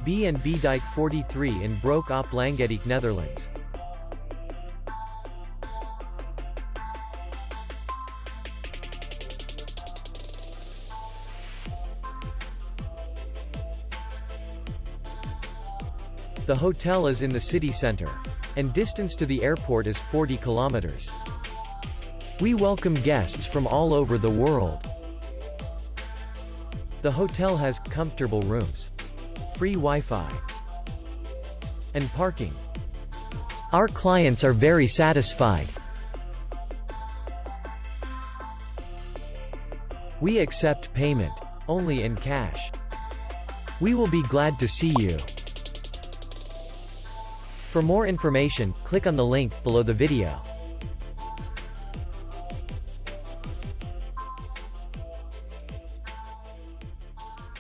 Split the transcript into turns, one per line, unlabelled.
B&B Dijk43 in Broek op Langedijk, Netherlands. The hotel is in the city center, and distance to the airport is 40 kilometers. We welcome guests from all over the world. The hotel has comfortable rooms, free Wi-Fi, and parking. Our clients are very satisfied. We accept payment only in cash. We will be glad to see you. For more information, click on the link below the video.